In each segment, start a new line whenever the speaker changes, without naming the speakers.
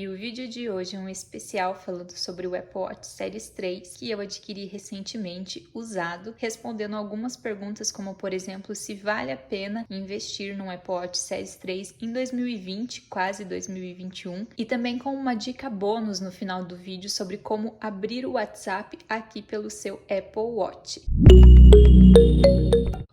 E o vídeo de hoje é um especial falando sobre o Apple Watch Series 3 que eu adquiri recentemente usado, respondendo algumas perguntas como, por exemplo, se vale a pena investir no Apple Watch Series 3 em 2020, quase 2021, e também com uma dica bônus no final do vídeo sobre como abrir o WhatsApp aqui pelo seu Apple Watch.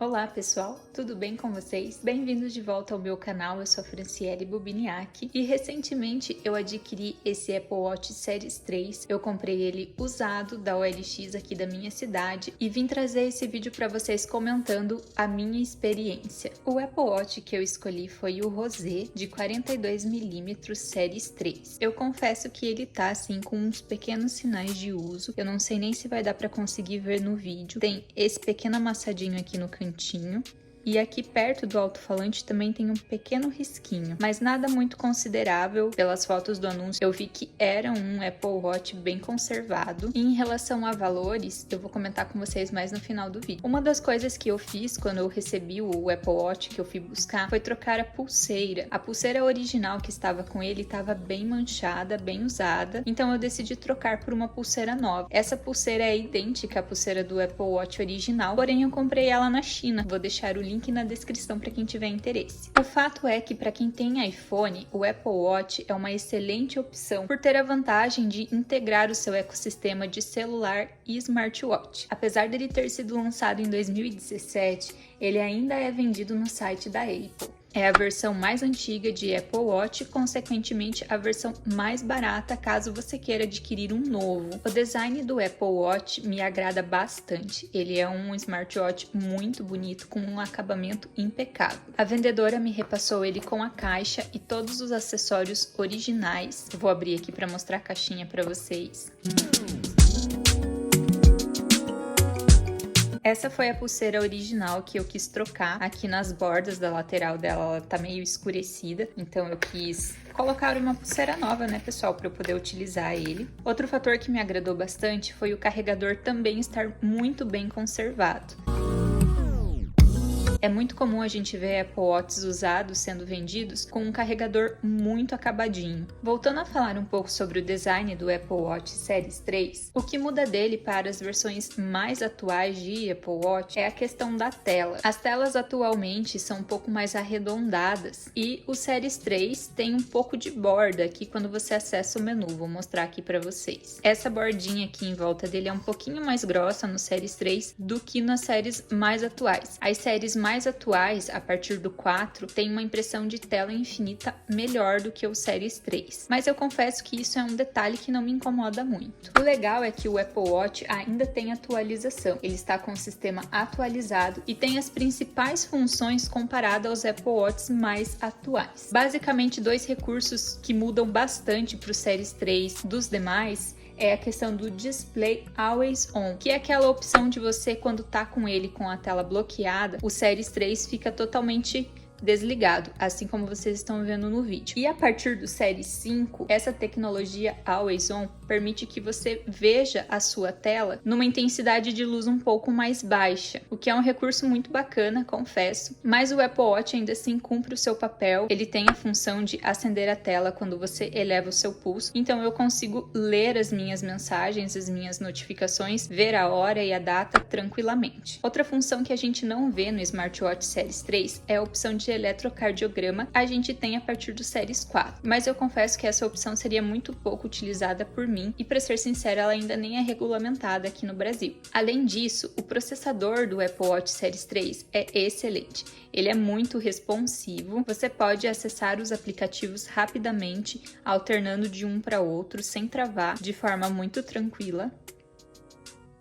Olá pessoal, tudo bem com vocês? Bem-vindos de volta ao meu canal, eu sou a Franciele Bubiniak e recentemente eu adquiri esse Apple Watch Series 3, eu comprei ele usado da OLX aqui da minha cidade e vim trazer esse vídeo para vocês comentando a minha experiência. O Apple Watch que eu escolhi foi o Rosé de 42mm Series 3. Eu confesso que ele tá assim com uns pequenos sinais de uso, eu não sei nem se vai dar para conseguir ver no vídeo. Tem esse pequeno amassadinho aqui no cantinho. E aqui perto do alto-falante também tem um pequeno risquinho, mas nada muito considerável. Pelas fotos do anúncio eu vi que era um Apple Watch bem conservado. E em relação a valores, eu vou comentar com vocês mais no final do vídeo. Uma das coisas que eu fiz quando eu recebi o Apple Watch que eu fui buscar foi trocar a pulseira. A pulseira original que estava com ele estava bem manchada, bem usada, então eu decidi trocar por uma pulseira nova. Essa pulseira é idêntica à pulseira do Apple Watch original, porém eu comprei ela na China. Vou deixar o link na descrição para quem tiver interesse. O fato é que para quem tem iPhone, o Apple Watch é uma excelente opção por ter a vantagem de integrar o seu ecossistema de celular e smartwatch. Apesar dele ter sido lançado em 2017, ele ainda é vendido no site da Apple. É a versão mais antiga de Apple Watch, consequentemente a versão mais barata caso você queira adquirir um novo. O design do Apple Watch me agrada bastante. Ele é um smartwatch muito bonito com um acabamento impecável. A vendedora me repassou ele com a caixa e todos os acessórios originais. Eu vou abrir aqui para mostrar a caixinha para vocês. Essa foi a pulseira original que eu quis trocar. Aqui nas bordas da lateral dela, ela tá meio escurecida, então eu quis colocar uma pulseira nova, né, pessoal, para eu poder utilizar ele. Outro fator que me agradou bastante foi o carregador também estar muito bem conservado. É muito comum a gente ver Apple Watches usados sendo vendidos com um carregador muito acabadinho. Voltando a falar um pouco sobre o design do Apple Watch Series 3, o que muda dele para as versões mais atuais de Apple Watch é a questão da tela. As telas atualmente são um pouco mais arredondadas e o Series 3 tem um pouco de borda aqui quando você acessa o menu. Vou mostrar aqui para vocês. Essa bordinha aqui em volta dele é um pouquinho mais grossa no Series 3 do que nas séries mais atuais. As séries mais atuais, a partir do 4, tem uma impressão de tela infinita melhor do que o Series 3. Mas eu confesso que isso é um detalhe que não me incomoda muito. O legal é que o Apple Watch ainda tem atualização. Ele está com o sistema atualizado e tem as principais funções comparadas aos Apple Watches mais atuais. Basicamente, dois recursos que mudam bastante para o Series 3 dos demais é a questão do Display Always On, que é aquela opção de você, quando tá com ele com a tela bloqueada, o Series 3 fica totalmente desligado, assim como vocês estão vendo no vídeo. E a partir do Series 5, essa tecnologia Always On permite que você veja a sua tela numa intensidade de luz um pouco mais baixa, o que é um recurso muito bacana, confesso, mas o Apple Watch ainda assim cumpre o seu papel. Ele tem a função de acender a tela quando você eleva o seu pulso, então eu consigo ler as minhas mensagens, as minhas notificações, ver a hora e a data tranquilamente. Outra função que a gente não vê no Smartwatch Series 3 é a opção de eletrocardiograma. A gente tem a partir do Series 4, mas eu confesso que essa opção seria muito pouco utilizada por mim e, para ser sincera, ela ainda nem é regulamentada aqui no Brasil. Além disso, o processador do Apple Watch Series 3 é excelente. Ele é muito responsivo, você pode acessar os aplicativos rapidamente, alternando de um para outro sem travar, de forma muito tranquila.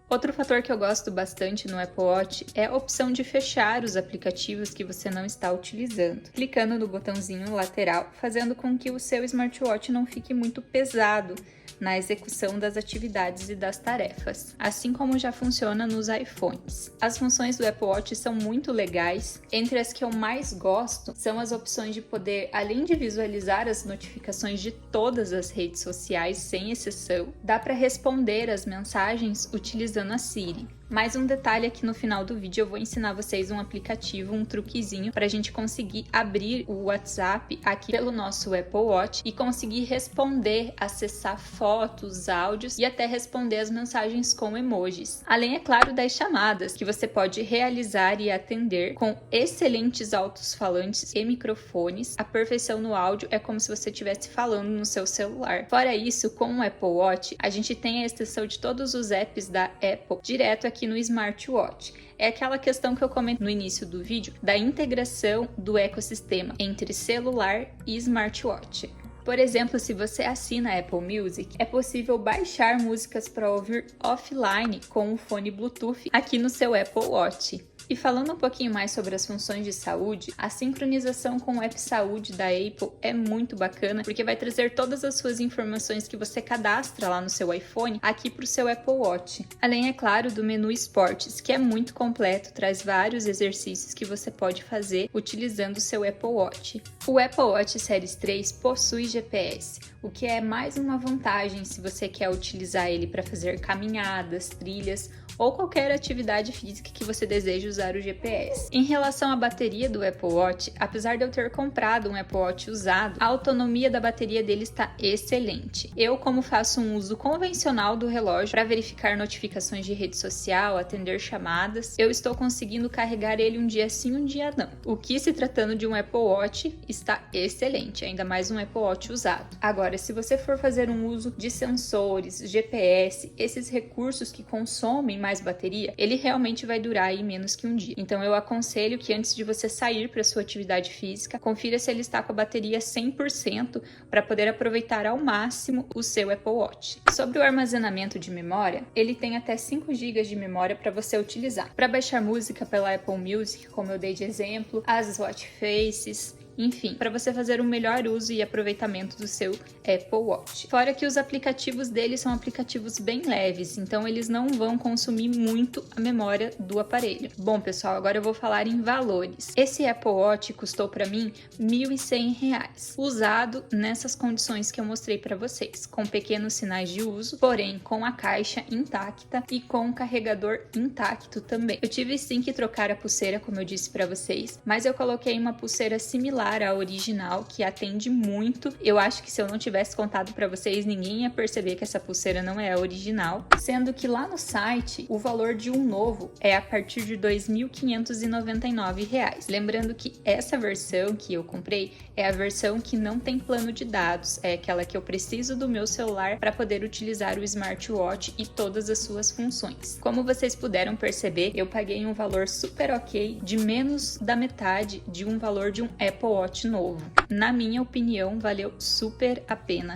Outro fator que eu gosto bastante no Apple Watch é a opção de fechar os aplicativos que você não está utilizando, clicando no botãozinho lateral, fazendo com que o seu smartwatch não fique muito pesado na execução das atividades e das tarefas, assim como já funciona nos iPhones. As funções do Apple Watch são muito legais. Entre as que eu mais gosto são as opções de poder, além de visualizar as notificações de todas as redes sociais, sem exceção, dá para responder as mensagens utilizando a Siri. Mais um detalhe aqui no final do vídeo, eu vou ensinar vocês um aplicativo, um truquezinho para a gente conseguir abrir o WhatsApp aqui pelo nosso Apple Watch e conseguir responder, acessar fotos, áudios e até responder as mensagens com emojis. Além, é claro, das chamadas que você pode realizar e atender com excelentes alto-falantes e microfones. A perfeição no áudio é como se você estivesse falando no seu celular. Fora isso, com o Apple Watch, a gente tem a extensão de todos os apps da Apple direto aqui no smartwatch. É aquela questão que eu comento no início do vídeo da integração do ecossistema entre celular e smartwatch. Por exemplo, se você assina a Apple Music, é possível baixar músicas para ouvir offline com o fone Bluetooth aqui no seu Apple Watch. E falando um pouquinho mais sobre as funções de saúde, a sincronização com o App Saúde da Apple é muito bacana, porque vai trazer todas as suas informações que você cadastra lá no seu iPhone aqui para o seu Apple Watch. Além, é claro, do menu Esportes, que é muito completo, traz vários exercícios que você pode fazer utilizando o seu Apple Watch. O Apple Watch Series 3 possui GPS, o que é mais uma vantagem se você quer utilizar ele para fazer caminhadas, trilhas ou qualquer atividade física que você deseje usar o GPS. Em relação à bateria do Apple Watch, apesar de eu ter comprado um Apple Watch usado, a autonomia da bateria dele está excelente. Eu, como faço um uso convencional do relógio para verificar notificações de rede social, atender chamadas, eu estou conseguindo carregar ele um dia sim, um dia não. O que, se tratando de um Apple Watch, está excelente, ainda mais um Apple Watch usado. Agora, se você for fazer um uso de sensores, GPS, esses recursos que consomem mais bateria, ele realmente vai durar aí menos que um dia. Então eu aconselho que antes de você sair para sua atividade física, confira se ele está com a bateria 100% para poder aproveitar ao máximo o seu Apple Watch. Sobre o armazenamento de memória, ele tem até 5 GB de memória para você utilizar. Para baixar música pela Apple Music, como eu dei de exemplo, as Watch Faces, enfim, para você fazer um melhor uso e aproveitamento do seu Apple Watch. Fora que os aplicativos dele são aplicativos bem leves, então eles não vão consumir muito a memória do aparelho. Bom, pessoal, agora eu vou falar em valores. Esse Apple Watch custou para mim R$ 1.100, usado nessas condições que eu mostrei para vocês, com pequenos sinais de uso, porém com a caixa intacta e com o carregador intacto também. Eu tive sim que trocar a pulseira, como eu disse para vocês, mas eu coloquei uma pulseira similar à original, que atende muito. Eu acho que se eu não tivesse contado para vocês, ninguém ia perceber que essa pulseira não é a original, sendo que lá no site o valor de um novo é a partir de R$ 2.599. Lembrando que essa versão que eu comprei é a versão que não tem plano de dados, é aquela que eu preciso do meu celular para poder utilizar o smartwatch e todas as suas funções. Como vocês puderam perceber, eu paguei um valor super ok, de menos da metade de um valor de um Apple Watch novo. Na minha opinião, valeu super a pena.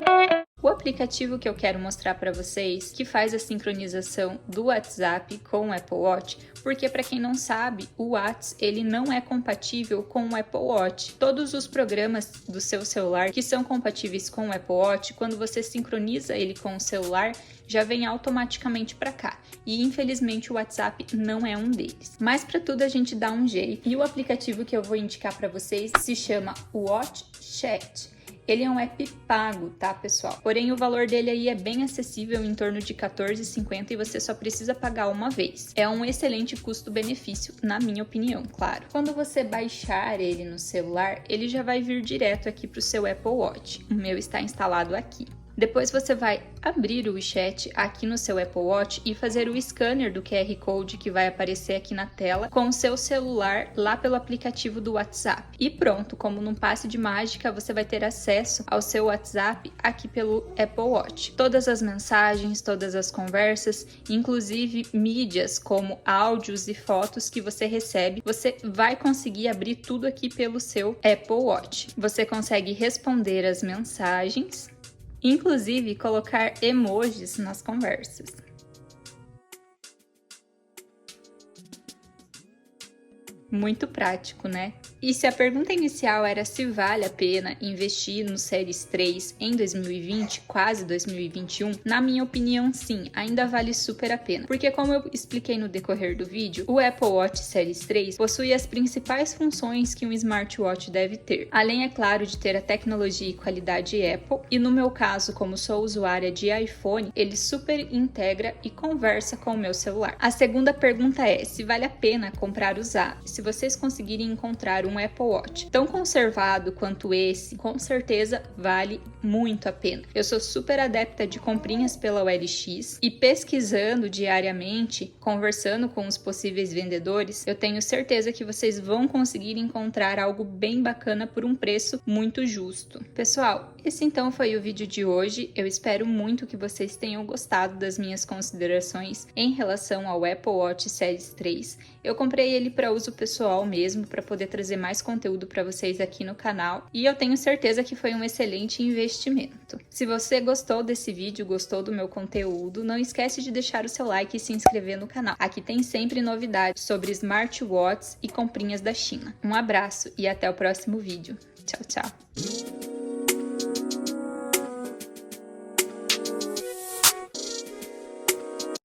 O aplicativo que eu quero mostrar para vocês, que faz a sincronização do WhatsApp com o Apple Watch, porque para quem não sabe, o WhatsApp ele não é compatível com o Apple Watch. Todos os programas do seu celular que são compatíveis com o Apple Watch, quando você sincroniza ele com o celular, já vem automaticamente para cá. E infelizmente o WhatsApp não é um deles. Mas para tudo a gente dá um jeito. E o aplicativo que eu vou indicar para vocês se chama Watch Chat. Ele é um app pago, tá, pessoal? Porém, o valor dele aí é bem acessível, em torno de R$14,50, e você só precisa pagar uma vez. É um excelente custo-benefício, na minha opinião, claro. Quando você baixar ele no celular, ele já vai vir direto aqui para o seu Apple Watch. O meu está instalado aqui. Depois você vai abrir o WeChat aqui no seu Apple Watch e fazer o scanner do QR Code que vai aparecer aqui na tela com o seu celular lá pelo aplicativo do WhatsApp. E pronto, como num passe de mágica, você vai ter acesso ao seu WhatsApp aqui pelo Apple Watch. Todas as mensagens, todas as conversas, inclusive mídias como áudios e fotos que você recebe, você vai conseguir abrir tudo aqui pelo seu Apple Watch. Você consegue responder as mensagens, inclusive colocar emojis nas conversas. Muito prático, né? E se a pergunta inicial era se vale a pena investir no Series 3 em 2020, quase 2021, na minha opinião, sim, ainda vale super a pena. Porque como eu expliquei no decorrer do vídeo, o Apple Watch Series 3 possui as principais funções que um smartwatch deve ter. Além, é claro, de ter a tecnologia e qualidade Apple, e no meu caso, como sou usuária de iPhone, ele super integra e conversa com o meu celular. A segunda pergunta é se vale a pena comprar usado. Se vocês conseguirem encontrar um Apple Watch tão conservado quanto esse, com certeza vale muito a pena. Eu sou super adepta de comprinhas pela OLX e pesquisando diariamente, conversando com os possíveis vendedores, eu tenho certeza que vocês vão conseguir encontrar algo bem bacana por um preço muito justo. Pessoal, esse então foi o vídeo de hoje. Eu espero muito que vocês tenham gostado das minhas considerações em relação ao Apple Watch Series 3. Eu comprei ele para uso pessoal mesmo, para poder trazer mais conteúdo para vocês aqui no canal, e eu tenho certeza que foi um excelente investimento. Se você gostou desse vídeo, gostou do meu conteúdo, não esquece de deixar o seu like e se inscrever no canal. Aqui tem sempre novidades sobre smartwatches e comprinhas da China. Um abraço e até o próximo vídeo. Tchau, tchau!